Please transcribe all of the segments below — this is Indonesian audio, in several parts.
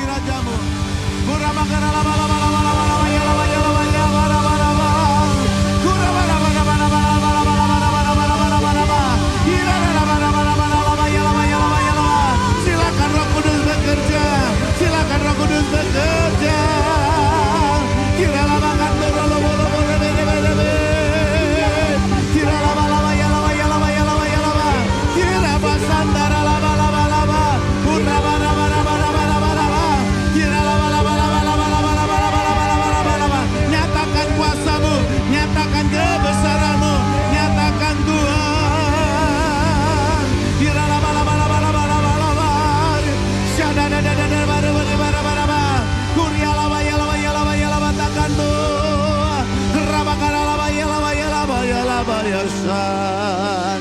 bagi Rajamu. Kurabakara laba laba laba laba laba ya laba ya laba ya laba laba laba. Kurabara laba laba laba laba laba laba laba laba laba laba laba. Ira laba laba laba laba ya laba ya laba ya laba. Silakan Roh Kudus bekerja. Silakan Roh Kudus bekerja. Kira laba kandoro lobo lobo rebe rebe rebe. Kira laba laba ya laba ya laba ya laba ya laba. Kira basandara laba laba laba. Kurabara laba laba laba laba laba. Kira laba laba laba laba laba laba laba laba laba laba laba. Nyatakan kuasa-Mu, nyatakan kebesaran-Mu, nyatakan Tuhan. Kira laba laba laba laba laba laba. Syada da da da da bara bara bara bara bara. Kuria laba ya laba ya laba ya laba takkan Tuhan. Rabakara laba ya laba ya laba ya laba ya san.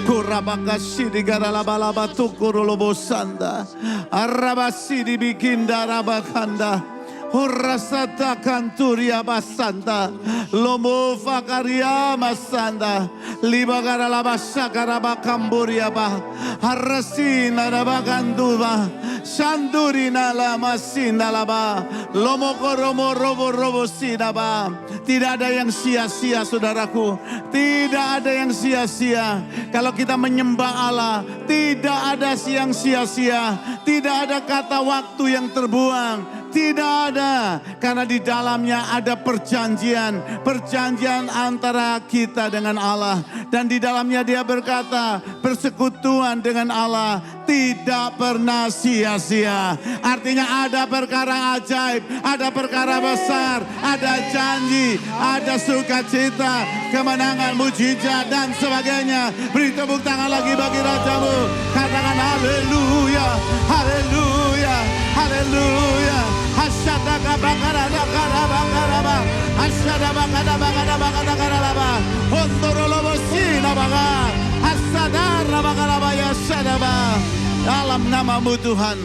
Kurabakasi digara laba laba tukuru lobo sanda. Arabasi dibikinda rabakanda. Horasata kanturia basanda. Lomo fakaria masanda. Libagara laba sakara bakamburia ba. Harasina rabakanduba. Sandurina lama sindalaba. Lomo koromo robo robo sidaba. Tidak ada yang sia-sia saudaraku. Tidak ada yang sia-sia. Kalau kita menyembah Allah, tidak ada yang sia-sia. Tidak ada kata waktu yang terbuang. Tidak ada. Karena di dalamnya ada perjanjian. Perjanjian antara kita dengan Allah. Dan di dalamnya dia berkata, persekutuan dengan Allah tidak pernah sia-sia. Artinya ada perkara ajaib, ada perkara besar, ada janji, ada sukacita, kemenangan, mujizat dan sebagainya. Beri tepuk tangan lagi bagi Rajamu. Katakan haleluya, haleluya, haleluya. Hasyada bakara bakara bakara bakara. Hasyada bakara bakara bakara bakara. Hondorolobo sina bakara. Hasadara bakara baya sadaba. Dalam nama-Mu Tuhan,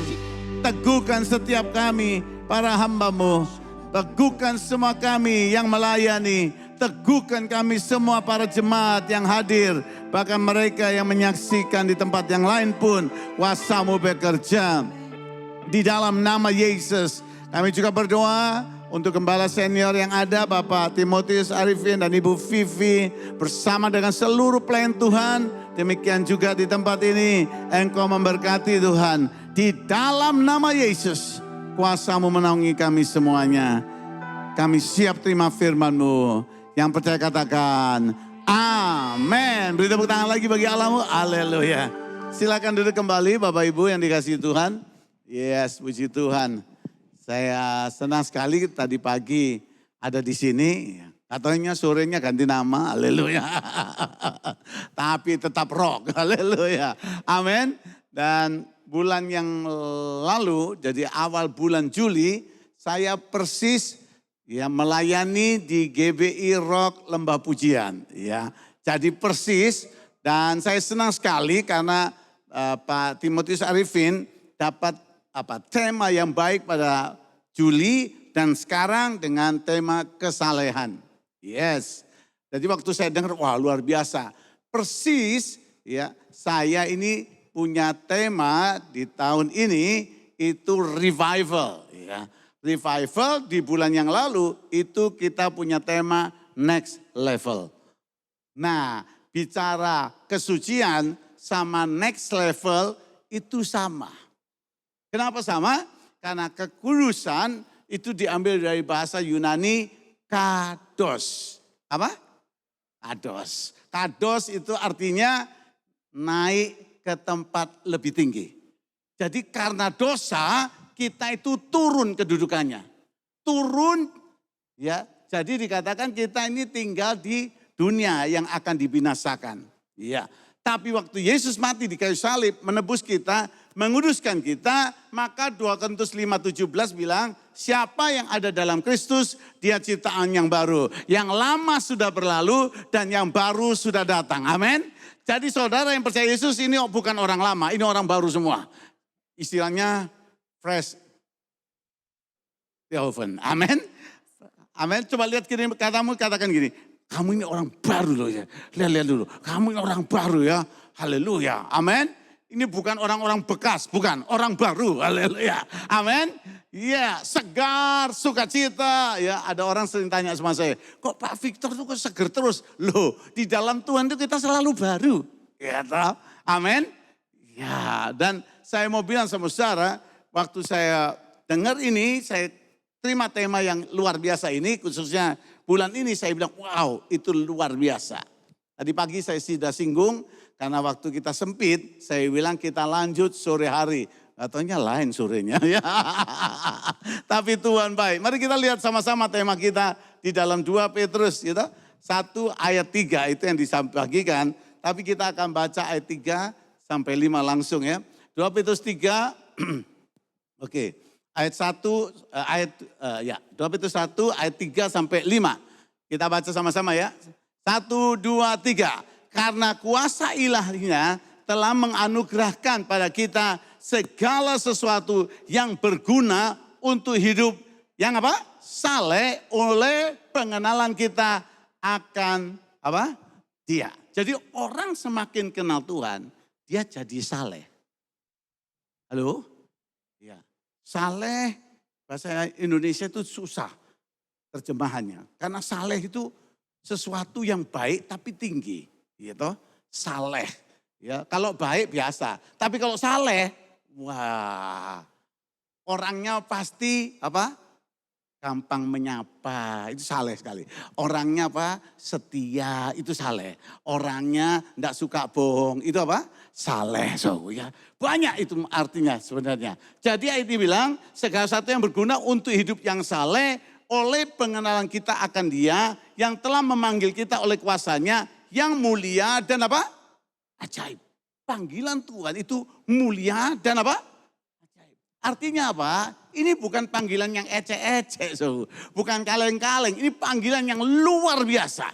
teguhkan setiap kami para hamba-Mu. Teguhkan semua kami yang melayani. Teguhkan kami semua para jemaat yang hadir. Bahkan mereka yang menyaksikan di tempat yang lain pun. Kuasa-Mu bekerja. Di dalam nama Yesus, kami juga berdoa untuk gembala senior yang ada, Bapak Timotius Arifin dan Ibu Vivi. Bersama dengan seluruh pelayan Tuhan. Demikian juga di tempat ini, Engkau memberkati Tuhan. Di dalam nama Yesus, kuasa-Mu menaungi kami semuanya. Kami siap terima firman-Mu. Yang percaya katakan, amin. Beri tepuk tangan lagi bagi Allah-Mu. Haleluya. Silakan duduk kembali Bapak Ibu yang dikasihi Tuhan. Yes, puji Tuhan. Saya senang sekali tadi pagi ada di sini. Katanya sorenya ganti nama, haleluya. Tapi tetap rock, haleluya. Amin. Dan bulan yang lalu, jadi awal bulan Juli, saya persis ya melayani di GBI Rock Lembah Pujian. Ya, jadi persis dan saya senang sekali karena Pak Timotius Arifin dapat tema yang baik pada Juli dan sekarang dengan tema kesalehan. Yes. Jadi waktu saya dengar, wah luar biasa. Persis ya, saya ini punya tema di tahun ini itu revival. Ya. Revival di bulan yang lalu itu kita punya tema next level. Nah, bicara kesucian sama next level itu sama. Kenapa sama? Karena kekudusan itu diambil dari bahasa Yunani kados. Apa? Kados. Kados itu artinya naik ke tempat lebih tinggi. Jadi karena dosa kita itu turun kedudukannya. Turun ya. Jadi dikatakan kita ini tinggal di dunia yang akan dibinasakan. Ya. Tapi waktu Yesus mati di kayu salib menebus kita, menguduskan kita, maka 2 Korintus 5:17 bilang, siapa yang ada dalam Kristus, dia ciptaan yang baru. Yang lama sudah berlalu dan yang baru sudah datang. Amin. Jadi saudara yang percaya Yesus ini bukan orang lama, ini orang baru semua. Istilahnya fresh theofen. Amin. Amin. Coba lihat kiri katamu, katakan gini. Kamu ini orang baru loh ya. Lihat dulu. Kamu ini orang baru ya. Haleluya. Amin. Ini bukan orang-orang bekas. Bukan. Orang baru. Haleluya. Amin. Ya, segar, sukacita. Ya, ada orang sering tanya sama saya, kok Pak Victor tuh kok seger terus? Loh, di dalam Tuhan itu kita selalu baru. Ya, tahu? Amin. Ya, dan saya mau bilang sama saudara, waktu saya dengar ini, saya terima tema yang luar biasa ini, khususnya bulan ini saya bilang, wow, itu luar biasa. Tadi pagi saya sudah singgung, karena waktu kita sempit, saya bilang kita lanjut sore hari. Katanya lain sorenya. Ya. Tapi Tuhan baik. Mari kita lihat sama-sama tema kita di dalam 2 Petrus. Gitu. 1 ayat 3 itu yang dibagikan. Tapi kita akan baca ayat 3 sampai 5 langsung ya. 2 Petrus 3, oke. Ayat 2 Petrus 1 ayat 3 sampai 5. Kita baca sama-sama ya. 1, 2, 3. Karena kuasa ilahnya telah menganugerahkan pada kita segala sesuatu yang berguna untuk hidup yang apa? Saleh oleh pengenalan kita akan apa? Dia. Jadi orang semakin kenal Tuhan, dia jadi saleh. Halo? Ya. Saleh bahasa Indonesia itu susah terjemahannya. Karena saleh itu sesuatu yang baik tapi tinggi, gitu. Saleh. Ya, kalau baik biasa, tapi kalau saleh, wah, orangnya pasti apa? Gampang menyapa, itu saleh sekali. Orangnya apa? Setia, itu saleh. Orangnya enggak suka bohong, itu apa? Saleh. So, ya. Banyak itu artinya sebenarnya. Jadi ayat ini bilang, segala sesuatu yang berguna untuk hidup yang saleh oleh pengenalan kita akan Dia yang telah memanggil kita oleh kuasanya yang mulia dan apa? Ajaib. Panggilan Tuhan itu mulia dan apa? Ajaib. Artinya apa? Ini bukan panggilan yang ecek-ecek. So. Bukan kaleng-kaleng. Ini panggilan yang luar biasa.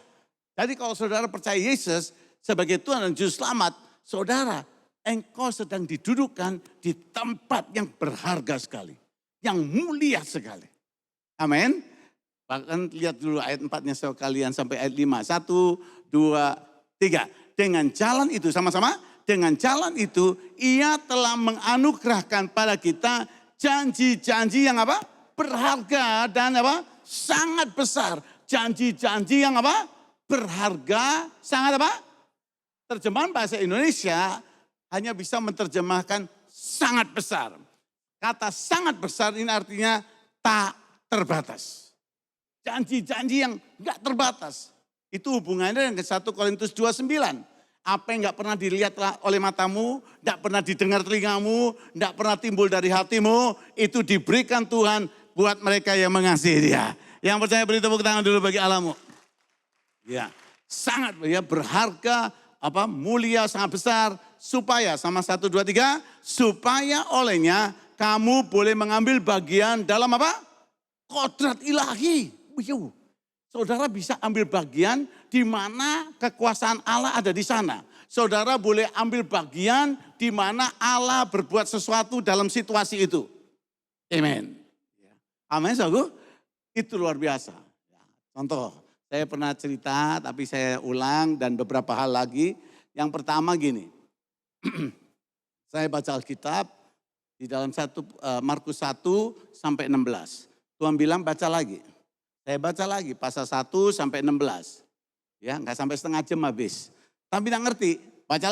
Jadi kalau saudara percaya Yesus sebagai Tuhan dan Juru Selamat, saudara, engkau sedang didudukkan di tempat yang berharga sekali. Yang mulia sekali. Amin. Bahkan lihat dulu ayat 4-nya sekalian sampai ayat 5. 1, 2, 3. Dengan jalan itu, sama-sama, dengan jalan itu Ia telah menganugerahkan pada kita janji-janji yang apa? Berharga dan apa? Sangat besar. Janji-janji yang apa? Berharga, sangat apa? Terjemahan bahasa Indonesia hanya bisa menerjemahkan sangat besar. Kata sangat besar ini artinya tak terbatas. Janji-janji yang gak terbatas. Itu hubungannya dengan 1 Korintus 2:9. Apa yang gak pernah dilihat oleh matamu, gak pernah didengar telingamu, gak pernah timbul dari hatimu, itu diberikan Tuhan buat mereka yang mengasihi Dia. Yang percaya beri tepuk tangan dulu bagi Allahmu. Ya, sangat ya, berharga, apa mulia, sangat besar, supaya sama 1, 2, 3, supaya olehnya kamu boleh mengambil bagian dalam apa? Kodrat ilahi. Saudara bisa ambil bagian di mana kekuasaan Allah ada di sana. Saudara boleh ambil bagian di mana Allah berbuat sesuatu dalam situasi itu. Amin. Amin, saudara. Itu luar biasa. Contoh, saya pernah cerita tapi saya ulang dan beberapa hal lagi. Yang pertama gini, saya baca Alkitab di dalam Markus 1 sampai 16. Tuhan bilang baca lagi. Saya baca lagi pasal 1 sampai 16. Ya, enggak sampai setengah jam habis. Tapi enggak ngerti, baca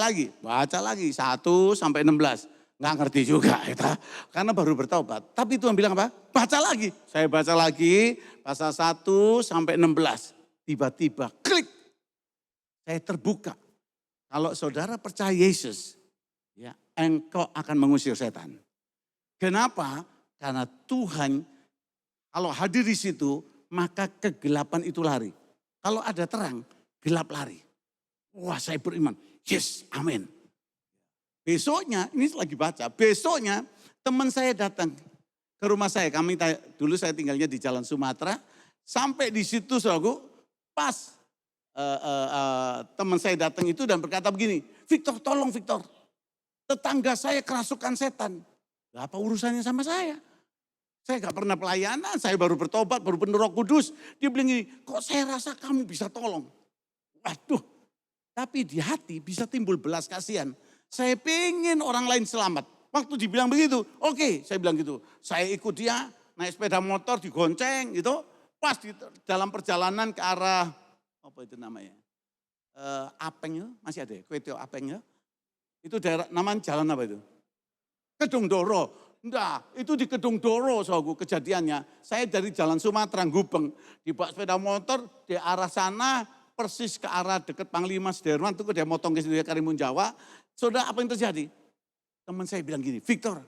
lagi 1 sampai 16. Enggak ngerti juga kita, karena baru bertobat. Tapi Tuhan bilang apa? Baca lagi. Saya baca lagi pasal 1 sampai 16. Tiba-tiba klik. Saya terbuka. Kalau saudara percaya Yesus, ya, engkau akan mengusir setan. Kenapa? Karena Tuhan kalau hadir di situ, maka kegelapan itu lari. Kalau ada terang, gelap lari. Wah, saya beriman. Yes, amin. Besoknya, ini lagi baca, besoknya teman saya datang ke rumah saya. Dulu saya tinggalnya di Jalan Sumatera. Sampai di situ, saudaraku, pas teman saya datang itu dan berkata begini, Victor, tolong Victor. Tetangga saya kerasukan setan. Apa urusannya sama saya? Saya gak pernah pelayanan, saya baru bertobat, baru penuh Roh Kudus. Dia bilang gini, kok saya rasa kamu bisa tolong. Waduh, tapi di hati bisa timbul belas kasihan. Saya pengen orang lain selamat. Waktu dibilang begitu, oke, saya bilang gitu. Saya ikut dia, naik sepeda motor, digonceng gitu. Pas di dalam perjalanan ke arah, apa itu namanya? Apeng ya, masih ada ya, Kuetio Apeng ya. Itu daerah, namanya jalan apa itu? Kedung Doro. Enggak, itu di Kedung Doro soalku kejadiannya. Saya dari Jalan Sumatera Gubeng, dibawa sepeda motor di arah sana, persis ke arah dekat Panglima Sudirman, itu dia motong ke situ Karimun Jawa. Saudara, apa yang terjadi? Teman saya bilang gini, Victor,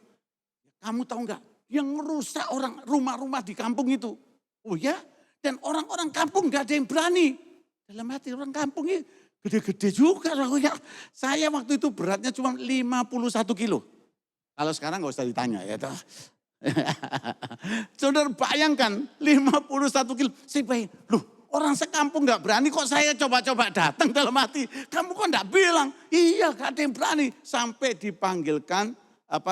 kamu tahu enggak, yang merusak orang rumah-rumah di kampung itu. Oh ya, dan orang-orang kampung enggak ada yang berani. Dalam hati orang kampung ini gede-gede juga. Saya waktu itu beratnya cuma 51 kilo. Kalau sekarang nggak usah ditanya ya toh. Saudara bayangkan 51 kilo. Saya bayang, loh orang sekampung nggak berani kok saya coba-coba datang dalam hati. Kamu kok nggak bilang? Iya gak ada yang berani. Sampai dipanggilkan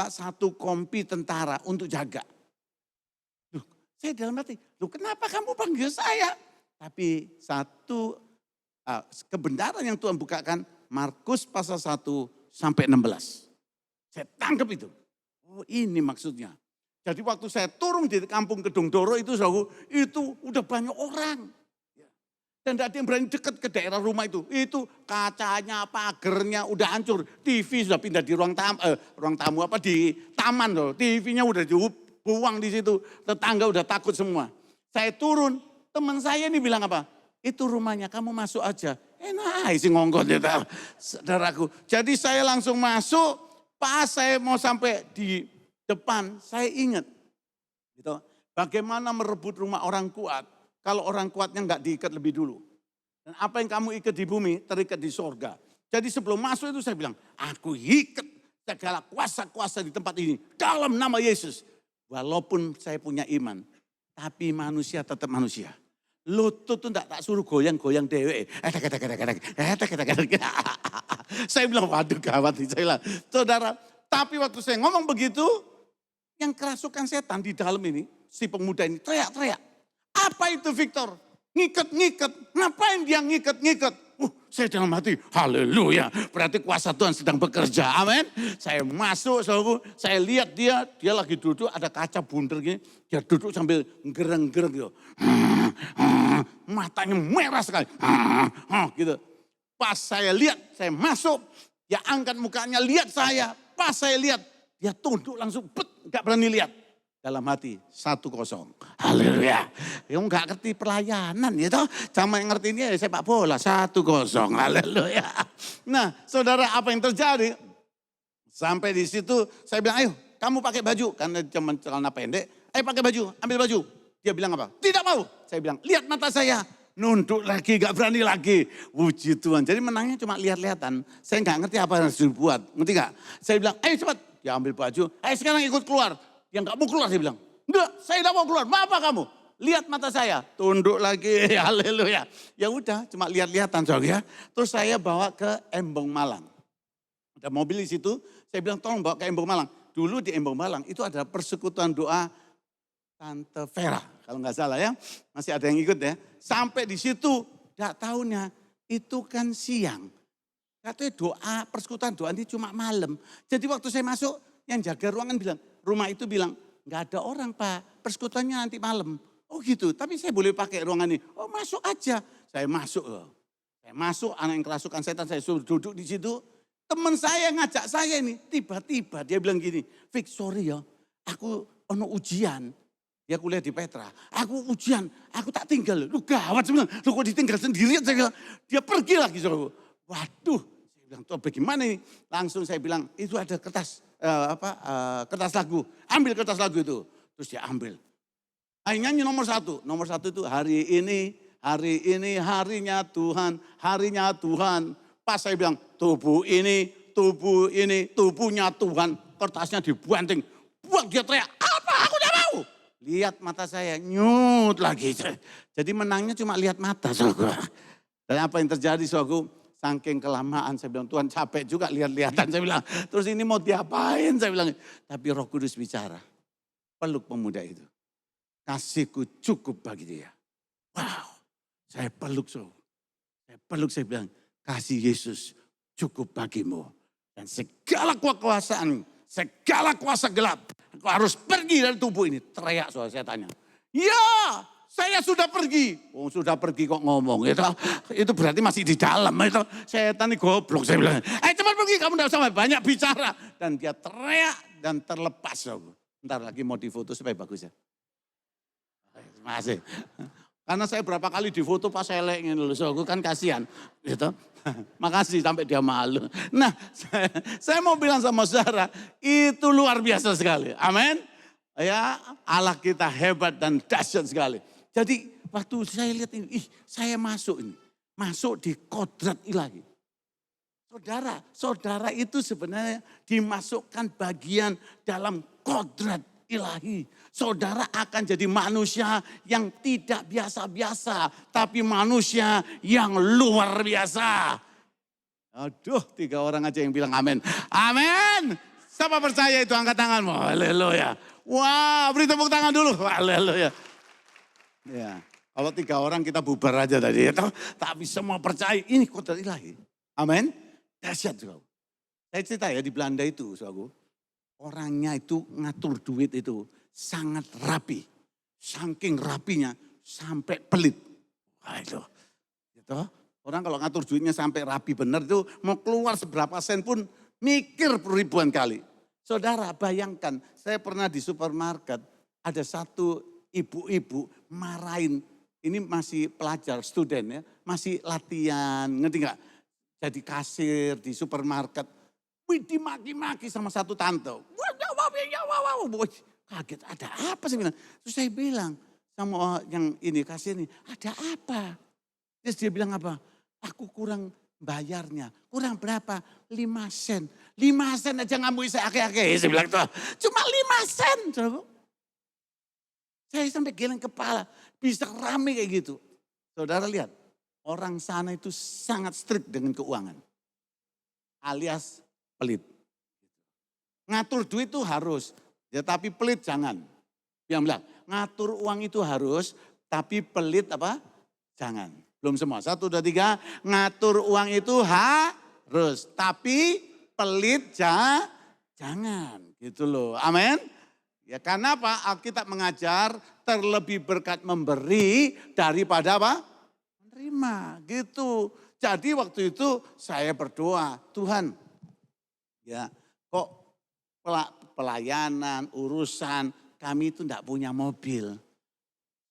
satu kompi tentara untuk jaga. Loh, saya dalam hati, loh kenapa kamu panggil saya? Tapi satu kebenaran yang Tuhan bukakan, Markus pasal 1 sampai 16. Saya tangkap itu. Oh ini maksudnya. Jadi waktu saya turun di kampung Kedung Doro itu udah banyak orang. Dan tidak ada yang berani dekat ke daerah rumah itu. Itu kacanya, pagernya udah hancur. TV sudah pindah di ruang tamu di taman loh. TV-nya udah dibuang di situ. Tetangga udah takut semua. Saya turun, teman saya ini bilang apa? Itu rumahnya, kamu masuk aja. Enak sih ngongkot ya saudaraku. Jadi saya langsung masuk. Pas saya mau sampai di depan, saya ingat gitu, bagaimana merebut rumah orang kuat kalau orang kuatnya nggak diikat lebih dulu. Dan apa yang kamu ikat di bumi terikat di sorga. Jadi sebelum masuk itu saya bilang, aku ikat segala kuasa-kuasa di tempat ini dalam nama Yesus. Walaupun saya punya iman, tapi manusia tetap manusia. Lutut tuh tak suruh goyang-goyang dewe. Saya bilang, waduh gawat. Saya bilang, saudara, tapi waktu saya ngomong begitu, yang kerasukan setan di dalam ini, si pemuda ini teriak-teriak. Apa itu Victor? Ngikat-ngikat. Ngapain dia ngikat-ngikat? Saya dalam hati, haleluya. Berarti kuasa Tuhan sedang bekerja, amin. Saya masuk, saya lihat dia lagi duduk, ada kaca bundar gini. Dia duduk sambil gereng-gereng gitu. Matanya merah sekali. Gitu. Pas saya lihat, saya masuk, dia angkat mukanya, lihat saya. Pas saya lihat, dia tunduk langsung, gak berani lihat. Dalam hati, 1-0. Haleluya. Ya gak ngerti pelayanan ya toh. Sama yang ngerti ini ya sepak bola, 1-0. Haleluya. Nah saudara, apa yang terjadi? Sampai di situ saya bilang, ayo kamu pakai baju. Karena cuma celana pendek, ayo pakai baju, ambil baju. Dia bilang apa? Tidak mau. Saya bilang, lihat mata saya. Nunduk lagi, gak berani lagi. Puji Tuhan. Jadi menangnya cuma lihat-lihatan. Saya gak ngerti apa yang harus dibuat. Ngerti gak? Saya bilang, ayo cepat. Dia ambil baju, ayo sekarang ikut keluar. Yang gak mau keluar, saya bilang. Enggak, saya gak mau keluar. Mau apa kamu? Lihat mata saya. Tunduk lagi, haleluya. Ya udah, cuma lihat-lihatan soalnya. Terus saya bawa ke Embong Malang. Ada mobil di situ, saya bilang tolong bawa ke Embong Malang. Dulu di Embong Malang itu ada persekutuan doa Tante Vera, kalau nggak salah ya. Masih ada yang ikut ya. Sampai di situ, gak tahunya itu kan siang. Katanya doa, persekutuan doa ini cuma malam. Jadi waktu saya masuk, yang jaga ruangan bilang, rumah itu bilang, nggak ada orang Pak, persekutuannya nanti malam. Oh gitu, tapi saya boleh pakai ruangan ini. Oh masuk aja. Saya masuk. Saya masuk, anak yang kerasukan setan, saya suruh duduk di situ. Teman saya ngajak saya ini, tiba-tiba dia bilang gini, Vic sorry ya, aku ono ujian. Dia kuliah di Petra. Aku ujian, aku tak tinggal. Lu gawat sebenarnya. Lu kok ditinggal sendirian? Saya bilang, dia pergi lagi. Waduh, saya bilang, tuh bagaimana ini? Langsung saya bilang, itu ada kertas kertas lagu. Ambil kertas lagu itu. Terus dia ambil. Ayo nyanyi nomor 1. Nomor 1 itu hari ini harinya Tuhan, harinya Tuhan. Pas saya bilang, tubuh ini, tubuhnya Tuhan. Kertasnya dibanting. Buat dia teriak, apa? Aku tidak mau. Lihat mata saya, nyut lagi. Jadi menangnya cuma lihat mata, saudara. Dan apa yang terjadi, saudara? Saking kelamaan, saya bilang, Tuhan capek juga lihat-lihatan. Saya bilang, terus ini mau diapain? Saya bilang, tapi Roh Kudus bicara. Peluk pemuda itu. Kasihku cukup bagi dia. Wow, saya peluk, saudara. Saya peluk, saya bilang, kasih Yesus cukup bagimu. Dan segala kekuasaan, segala kuasa gelap, engkau harus pergi dari tubuh ini. Teriak soal setannya. Ya, saya sudah pergi. Oh, sudah pergi kok ngomong. Itu berarti masih di dalam. Itu setan ini goblok. Saya bilang, cepat pergi, kamu tidak usah banyak bicara. Dan dia teriak dan terlepas. Ntar lagi mau difoto supaya bagus ya. Masih. Karena saya berapa kali difoto pas elek ngene lho, aku kan kasihan gitu. Makasih sampai dia malu. Nah, saya mau bilang sama saudara, itu luar biasa sekali. Amin. Ya, Allah kita hebat dan dahsyat sekali. Jadi waktu saya lihat ini, saya masuk ini. Masuk di kodrat ilahi. Saudara itu sebenarnya dimasukkan bagian dalam kodrat ilahi. Saudara akan jadi manusia yang tidak biasa-biasa, tapi manusia yang luar biasa. Aduh, 3 orang aja yang bilang amin. Amin. Siapa percaya itu angkat tanganmu. Haleluya. Wah, beri tepuk tangan dulu. Haleluya. Ya, kalau 3 orang kita bubar aja tadi. Tapi semua percaya ini kodrat ilahi. Amin. Dahsyat juga. Saya cerita ya di Belanda itu, saudaraku. Orangnya itu ngatur duit itu sangat rapi. Saking rapinya sampai pelit. Wah itu. Gitu. Orang kalau ngatur duitnya sampai rapi benar itu mau keluar seberapa sen pun mikir ribuan kali. Saudara bayangkan, saya pernah di supermarket ada satu ibu-ibu marahin. Ini masih pelajar, student ya. Masih latihan, ngerti gak? Jadi kasir di supermarket. Wih, dimaki-maki sama satu tante. Kaget, ada apa sih? Terus saya bilang sama yang ini kasir ini, ada apa? Terus dia bilang apa? Aku kurang bayarnya. Kurang berapa? 5 sen. 5 sen aja ngambil saya ake-ake. Saya bilang tuh, cuma 5 sen. Saya sampai geleng kepala. Bisa rame kayak gitu. Saudara lihat, orang sana itu sangat strict dengan keuangan. Alias pelit. Ngatur duit itu harus, ya tapi pelit jangan. Yang bilang, ngatur uang itu harus, tapi pelit apa? Jangan. Belum semua. 1, 2, 3, ngatur uang itu harus, tapi pelit jangan. Gitu loh. Amin. Ya karena apa? Alkitab mengajar terlebih berkat memberi daripada apa? Menerima. Gitu. Jadi waktu itu saya berdoa, Tuhan, ya kok pelayanan, urusan, kami itu enggak punya mobil.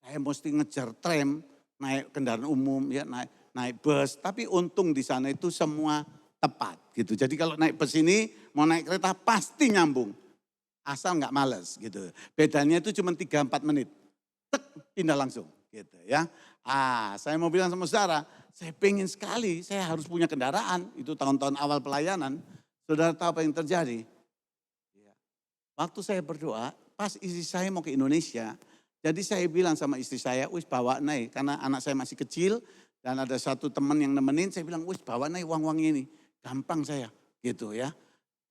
Saya mesti ngejar tram, naik kendaraan umum, ya naik bus. Tapi untung di sana itu semua tepat gitu. Jadi kalau naik bus ini, mau naik kereta pasti nyambung. Asal enggak males gitu. Bedanya itu cuma 3-4 menit. Tek, pindah langsung gitu ya. Saya mau bilang sama saudara, saya pengen sekali, saya harus punya kendaraan. Itu tahun-tahun awal pelayanan. Saudara tahu apa yang terjadi? Waktu saya berdoa, pas istri saya mau ke Indonesia, jadi saya bilang sama istri saya, wis bawa naik. Karena anak saya masih kecil dan ada satu teman yang nemenin, saya bilang, wis bawa naik uang-uang ini. Gampang saya gitu ya.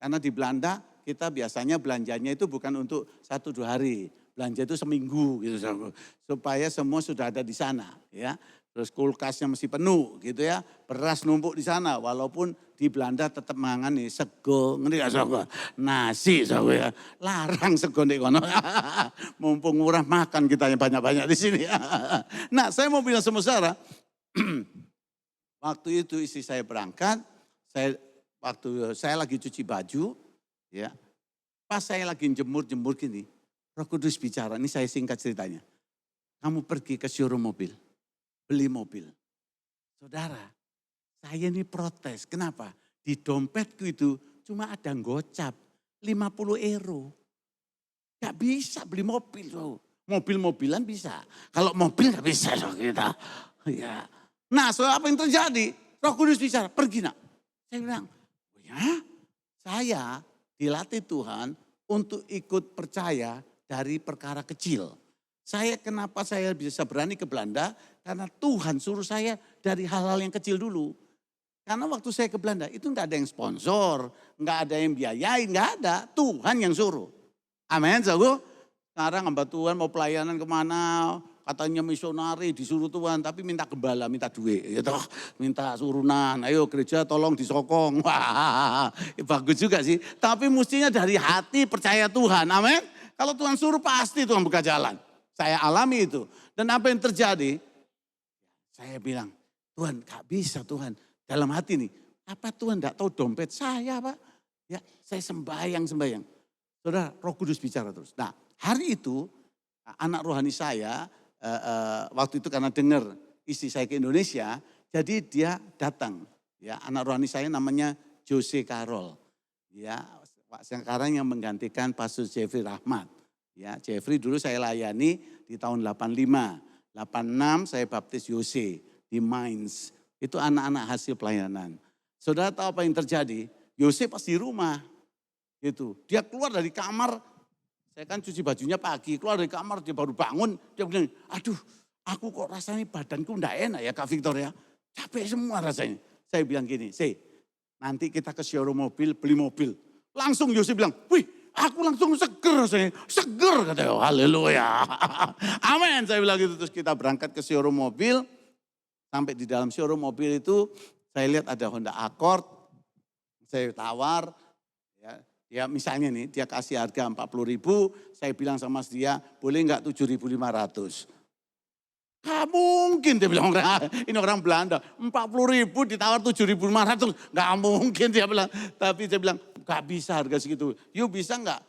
Karena di Belanda kita biasanya belanjanya itu bukan untuk 1-2 hari. Belanja itu seminggu gitu. Supaya semua sudah ada di sana ya. Terus kulkasnya masih penuh gitu ya. Beras numpuk di sana walaupun di Belanda tetap mangan nih sego. Ngerti gak sego? Nasi sego ya. Larang sego nih kono. Mumpung murah makan kita yang banyak-banyak di sini. Nah saya mau bilang sama saudara. Waktu itu istri saya berangkat. Waktu saya lagi cuci baju. Ya, pas saya lagi jemur gini. Roh Kudus bicara, ini saya singkat ceritanya. Kamu pergi ke showroom mobil. Beli mobil. Saudara, saya ini protes. Kenapa? Di dompetku itu cuma ada gocap 50 euro. Gak bisa beli mobil. Mobil-mobilan bisa. Kalau mobil gak bisa loh kita. Ya. Nah, soal apa yang terjadi? Roh Kudus bicara, pergi nak. Saya bilang, ya saya dilatih Tuhan untuk ikut percaya dari perkara kecil. Kenapa saya bisa berani ke Belanda? Karena Tuhan suruh saya dari hal-hal yang kecil dulu. Karena waktu saya ke Belanda itu enggak ada yang sponsor, enggak ada yang biayain, enggak ada. Tuhan yang suruh. Amin, saudara. Sekarang hamba Tuhan mau pelayanan kemana, katanya misionari disuruh Tuhan, tapi minta gembala, minta duit, gitu. Minta surunan, ayo gereja tolong disokong. Wah, bagus juga sih. Tapi mestinya dari hati percaya Tuhan, amin. Kalau Tuhan suruh pasti Tuhan buka jalan. Saya alami itu. Dan apa yang terjadi? Saya bilang, Tuhan gak bisa Tuhan. Dalam hati nih, apa Tuhan gak tahu dompet saya Pak? Ya, saya sembahyang. Saudara, Roh Kudus bicara terus. Nah, hari itu anak rohani saya waktu itu karena dengar istri saya ke Indonesia, jadi dia datang. Ya, anak rohani saya namanya Jose Carol. Ya, sekarang yang menggantikan Pastor Jeffrey Rahmat. Ya, Jeffrey dulu saya layani di tahun 85. 86 saya baptis Jose di Mainz. Itu anak-anak hasil pelayanan. Saudara tahu apa yang terjadi? Jose pas di rumah. Gitu. Dia keluar dari kamar. Saya kan cuci bajunya pagi, keluar dari kamar, dia baru bangun, dia bilang, aduh aku kok rasanya badanku enggak enak ya Kak Victor ya. Capek semua rasanya. Saya bilang gini, nanti kita ke showroom mobil, beli mobil. Langsung Yosef bilang, wih aku langsung seger rasanya, seger katanya, haleluya. Amin, saya bilang gitu. Terus kita berangkat ke showroom mobil, sampai di dalam showroom mobil itu, saya lihat ada Honda Accord, saya tawar, ya misalnya nih, dia kasih harga 40.000, saya bilang sama dia, boleh enggak 7.500. Gak mungkin, dia bilang, ini orang Belanda, 40.000 ditawar 7.500, gak mungkin dia bilang. Tapi dia bilang, gak bisa harga segitu. Yuk bisa enggak?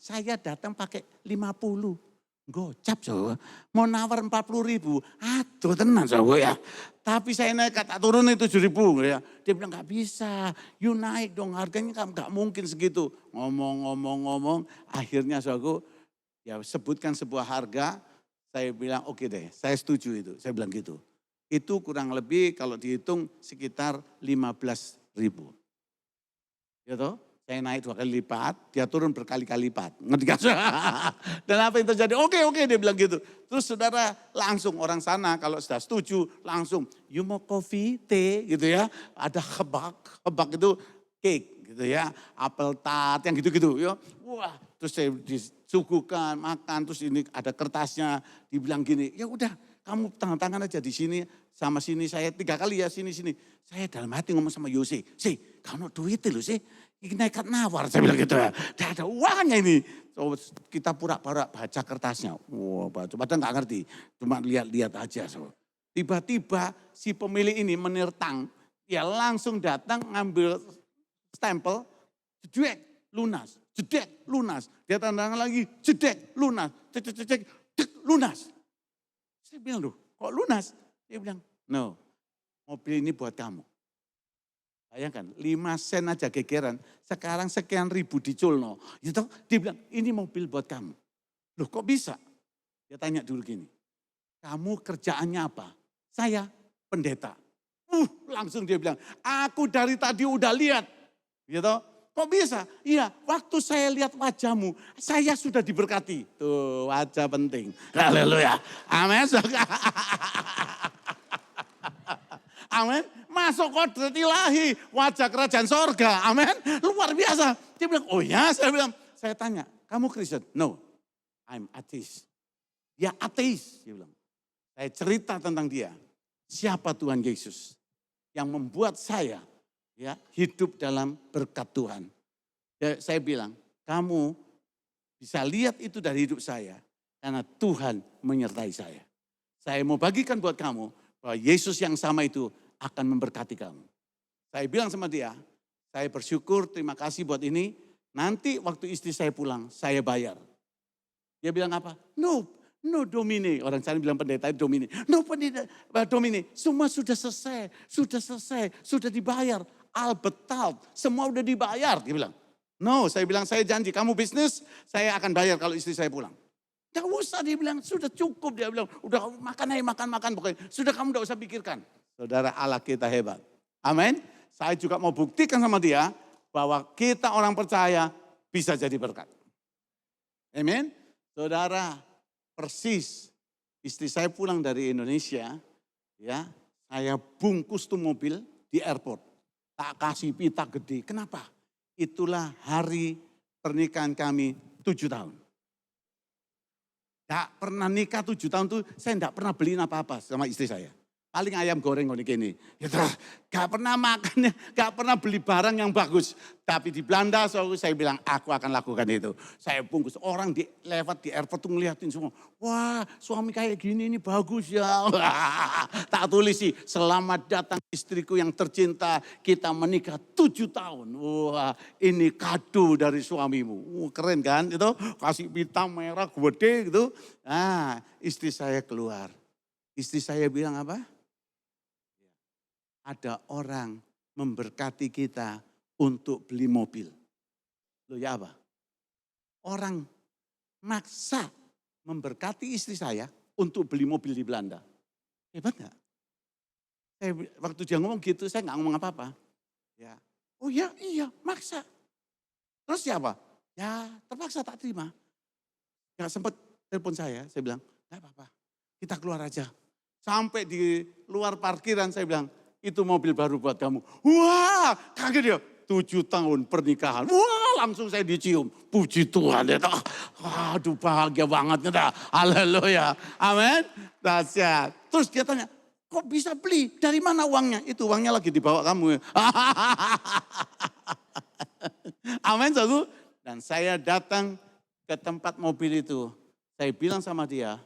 Saya datang pakai 50. Gocap so, mau nawar 40.000, aduh tenang so ya. Tapi saya naik kata turunin 7.000 ya. Dia bilang gak bisa, you naik dong harganya gak mungkin segitu. Ngomong, akhirnya so ya sebutkan sebuah harga. Saya bilang oke deh, saya setuju itu. Saya bilang gitu. Itu kurang lebih kalau dihitung sekitar 15.000. Ya toh? Saya naik 2 kali lipat, dia turun berkali-kali lipat. Ngerti kan? Dan apa yang terjadi? Oke, dia bilang gitu. Terus saudara langsung orang sana kalau sudah setuju langsung, you mau kopi, teh gitu ya. Ada kebak itu cake gitu ya. Apel tart yang gitu-gitu ya. Wah, terus saya disuguhkan makan, terus ini ada kertasnya. Dibilang gini, ya udah kamu tangan aja di sini. Sama sini saya 3 kali ya sini. Saya dalam hati ngomong sama Yose, kamu duit loh sih. Ini nekat nawar, saya bilang gitu ya. Tidak ada uangnya ini. So, kita pura-pura baca kertasnya. Wah, padahal nggak ngerti. Cuma lihat-lihat aja. So. Tiba-tiba si pemilik ini menirtang. Dia langsung datang ngambil stempel. Jedek, lunas. Jedek, lunas. Dia tanda tangan lagi, jedek, lunas. Cek, lunas. Saya bilang, loh kok lunas? Dia bilang, no, mobil ini buat kamu. Bayangkan 5 sen aja gegeran, sekarang sekian ribu diculno. Gitu, dia bilang ini mobil buat kamu. Loh kok bisa? Dia tanya dulu gini, kamu kerjaannya apa? Saya pendeta. Langsung dia bilang, aku dari tadi udah lihat. Gitu, kok bisa? Iya, waktu saya lihat wajahmu, saya sudah diberkati. Tuh wajah penting. Haleluya. Amin. Amin. Masuk kodrat ilahi, wajah kerajaan sorga. Amin. Luar biasa. Dia bilang, oh ya, saya tanya, kamu Kristen? No, I'm atheist. Dia ateis, dia bilang. Saya cerita tentang dia. Siapa Tuhan Yesus yang membuat saya ya hidup dalam berkat Tuhan. Ya, saya bilang, kamu bisa lihat itu dari hidup saya karena Tuhan menyertai saya. Saya mau bagikan buat kamu bahwa Yesus yang sama itu akan memberkati kamu. Saya bilang sama dia, saya bersyukur, terima kasih buat ini. Nanti waktu istri saya pulang, saya bayar. Dia bilang apa? No Domine. Orang sana bilang pendeta Domine. No pendeta Domine. Semua sudah selesai, sudah dibayar. Albetal, semua udah dibayar. Dia bilang, no, saya bilang saya janji, kamu bisnis, saya akan bayar kalau istri saya pulang. Gak usah, dia bilang, sudah cukup. Dia bilang, udah makan pokoknya. Sudah kamu gak usah pikirkan. Saudara, Allah kita hebat. Amin. Saya juga mau buktikan sama dia bahwa kita orang percaya bisa jadi berkat. Amin. Saudara, persis istri saya pulang dari Indonesia, ya, saya bungkus tuh mobil di airport. Tak kasih pita gede. Kenapa? Itulah hari pernikahan kami 7 tahun. Gak pernah nikah 7 tahun tuh saya gak pernah beliin apa-apa sama istri saya. Paling ayam goreng gini. Ya terus, gak pernah makan, gak pernah beli barang yang bagus. Tapi di Belanda saya bilang aku akan lakukan itu. Saya bungkus, orang lewat di airport tuh ngeliatin semua. Wah suami kayak gini ini bagus ya. Tak tulis sih, selamat datang istriku yang tercinta. Kita menikah 7 tahun. Wah ini kado dari suamimu. Keren kan itu, kasih pita merah gede gitu. Nah istri saya keluar. Istri saya bilang apa? Ada orang memberkati kita untuk beli mobil. Loh ya apa? Orang maksa memberkati istri saya untuk beli mobil di Belanda. Hebat gak? Waktu dia ngomong gitu saya gak ngomong apa-apa. Ya. Oh ya iya maksa. Terus siapa? Ya terpaksa tak terima. Gak sempat telepon saya bilang gak apa-apa kita keluar aja. Sampai di luar parkiran saya bilang, itu mobil baru buat kamu. Wah, kaget dia. 7 tahun pernikahan. Wah, langsung saya dicium. Puji Tuhan. Ya, aduh, bahagia banget. Ya, haleluya. Amin. Dahsyat. Terus dia tanya, kok bisa beli? Dari mana uangnya? Itu uangnya lagi dibawa kamu. Amin, saudara. Dan saya datang ke tempat mobil itu. Saya bilang sama dia,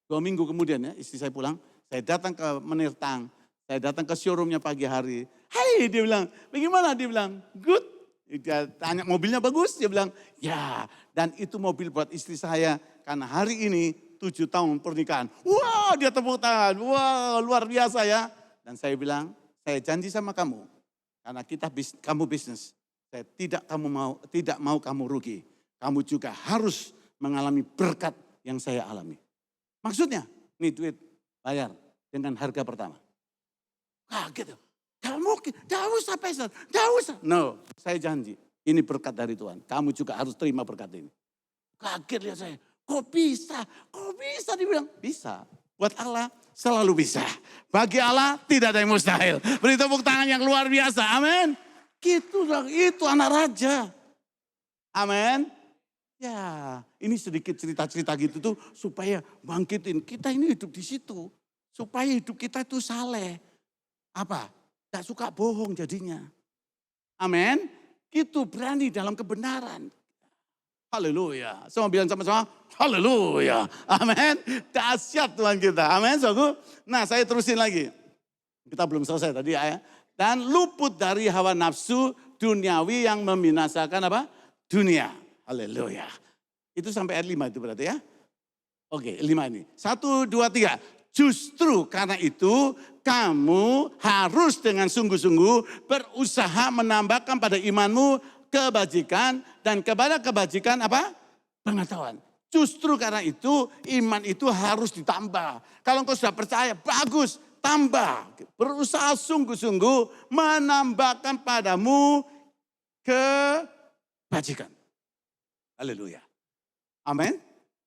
2 minggu kemudian ya, istri saya pulang. Saya datang ke Menirtang. Saya datang ke showroomnya pagi hari. Hai, dia bilang, bagaimana? Dia bilang, good. Dia tanya mobilnya bagus, dia bilang, ya. Dan itu mobil buat istri saya, karena hari ini 7 tahun pernikahan. Wah, dia tepuk tangan, wah luar biasa ya. Dan saya bilang, saya janji sama kamu, karena kamu bisnis, saya tidak mau kamu rugi. Kamu juga harus mengalami berkat yang saya alami. Maksudnya, nih duit, bayar dengan harga pertama. Kaget. Gak mungkin, gak usah Pastor, gak usah. No, saya janji. Ini berkat dari Tuhan. Kamu juga harus terima berkat ini. Kaget lihat saya. Kok bisa? Kok bisa? Dibilang, bisa. Buat Allah selalu bisa. Bagi Allah tidak ada yang mustahil. Beri tepuk tangan yang luar biasa. Amin. Itu anak raja. Amin. Ya, ini sedikit cerita-cerita gitu tuh supaya bangkitin. Kita ini hidup di situ. Supaya hidup kita itu saleh. Apa? Gak suka bohong jadinya. Amin. Itu berani dalam kebenaran. Haleluya. Semua bilang sama-sama, haleluya. Amin. Dahsyat Tuhan kita. Amin. Nah saya terusin lagi. Kita belum selesai tadi ya. Dan luput dari hawa nafsu duniawi yang membinasakan apa? Dunia. Haleluya. Itu sampai ayat 5 itu berarti ya. Oke 5 ini. 1, 2, 3. Justru karena itu kamu harus dengan sungguh-sungguh berusaha menambahkan pada imanmu kebajikan dan kepada kebajikan apa? Pengetahuan. Justru karena itu iman itu harus ditambah. Kalau engkau sudah percaya bagus, tambah. Berusaha sungguh-sungguh menambahkan padamu kebajikan. Haleluya. Amin.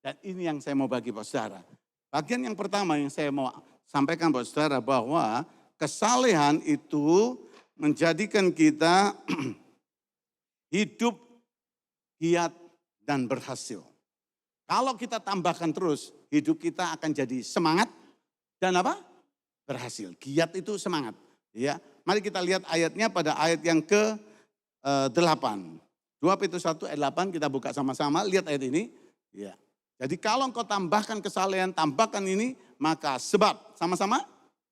Dan ini yang saya mau bagi buat saudara. Bagian yang pertama yang saya mau sampaikan buat saudara bahwa kesalehan itu menjadikan kita hidup giat dan berhasil. Kalau kita tambahkan terus, hidup kita akan jadi semangat dan apa? Berhasil. Giat itu semangat. Ya, mari kita lihat ayatnya pada ayat yang ke-8. 2 Petrus 1 ayat 8 kita buka sama-sama, lihat ayat ini. Ya. Jadi kalau engkau tambahkan kesalehan, tambahkan ini, maka sebab, sama-sama,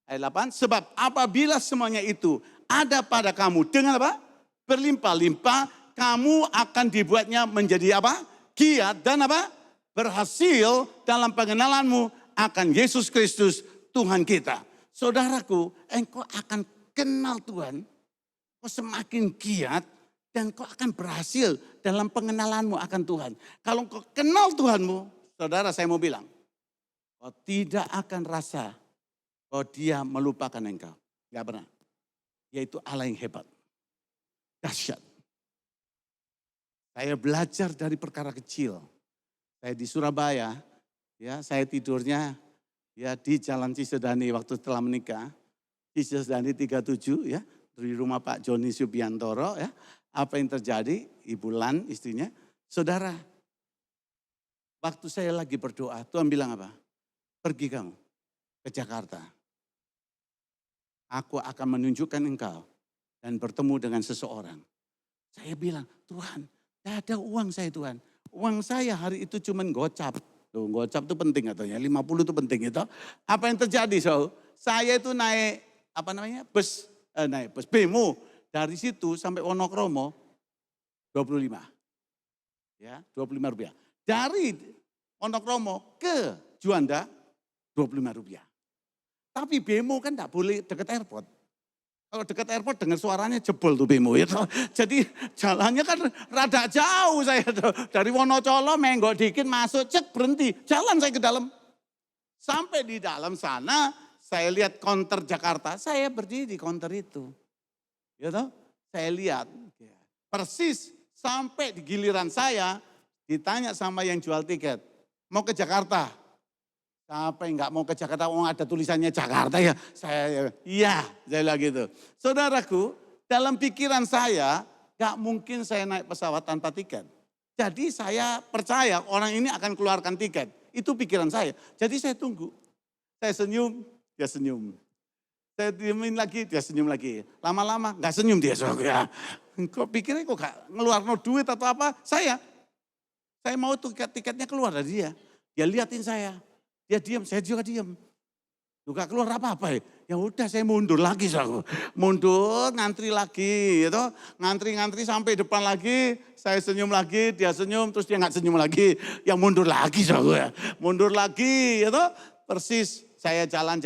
ayat 8, sebab apabila semuanya itu ada pada kamu dengan apa? Berlimpah-limpah, kamu akan dibuatnya menjadi apa? Giat dan apa? Berhasil dalam pengenalanmu akan Yesus Kristus Tuhan kita. Saudaraku, engkau akan kenal Tuhan, kau semakin giat, dan kau akan berhasil dalam pengenalanmu akan Tuhan. Kalau kau kenal Tuhanmu, saudara saya mau bilang, kau tidak akan rasa bahwa dia melupakan engkau. Gak pernah. Yaitu Allah yang hebat. Dahsyat. Saya belajar dari perkara kecil. Saya di Surabaya, ya saya tidurnya ya di Jalan Cisedani waktu setelah menikah. Cisedani 37 ya, dari rumah Pak Joni Subiantoro ya. Apa yang terjadi? Ibu Lan istrinya, saudara, Waktu saya lagi berdoa, Tuhan bilang apa? Pergi kamu ke Jakarta. Aku akan menunjukkan engkau dan bertemu dengan seseorang. Saya bilang, Tuhan, tidak ada uang saya Tuhan. Uang saya hari itu cuma gocap. Tuh, gocap itu penting katanya, 50 itu penting itu. Apa yang terjadi, saya itu naik bus Bemo dari situ sampai Wonokromo 25. Ya, 25 rupiah. Dari Wonokromo ke Juanda 25 rupiah. Tapi Bemo kan tidak boleh dekat airport. Kalau dekat airport dengar suaranya jebol tuh Bemo. Ya. Jadi jalannya kan rada jauh saya. Dari Wonocolo menggok dikit masuk, cek berhenti. Jalan saya ke dalam. Sampai di dalam sana saya lihat counter Jakarta. Saya berdiri di counter itu. Ya toh? Saya lihat. Persis sampai di giliran saya ditanya sama yang jual tiket. Mau ke Jakarta? Siapa yang nggak mau ke Jakarta? Oh, ada tulisannya Jakarta ya. Saya bilang gitu. Saudaraku, dalam pikiran saya nggak mungkin saya naik pesawat tanpa tiket. Jadi saya percaya orang ini akan keluarkan tiket. Itu pikiran saya. Jadi saya tunggu. Saya senyum, dia senyum. Saya diemin lagi, dia senyum lagi. Lama-lama nggak senyum dia. Ya. Kok pikirnya kok gak ngeluarin duit atau apa? Saya mau tiketnya keluar dari dia. Dia liatin saya. Dia diam, saya juga diam. Juga keluar apa-apa ya. Ya udah saya mundur lagi. Mundur, ngantri lagi. Gitu. Ngantri sampai depan lagi. Saya senyum lagi, dia senyum. Terus dia gak senyum lagi. Yang mundur lagi. Mundur lagi. Gitu. Persis saya jalan.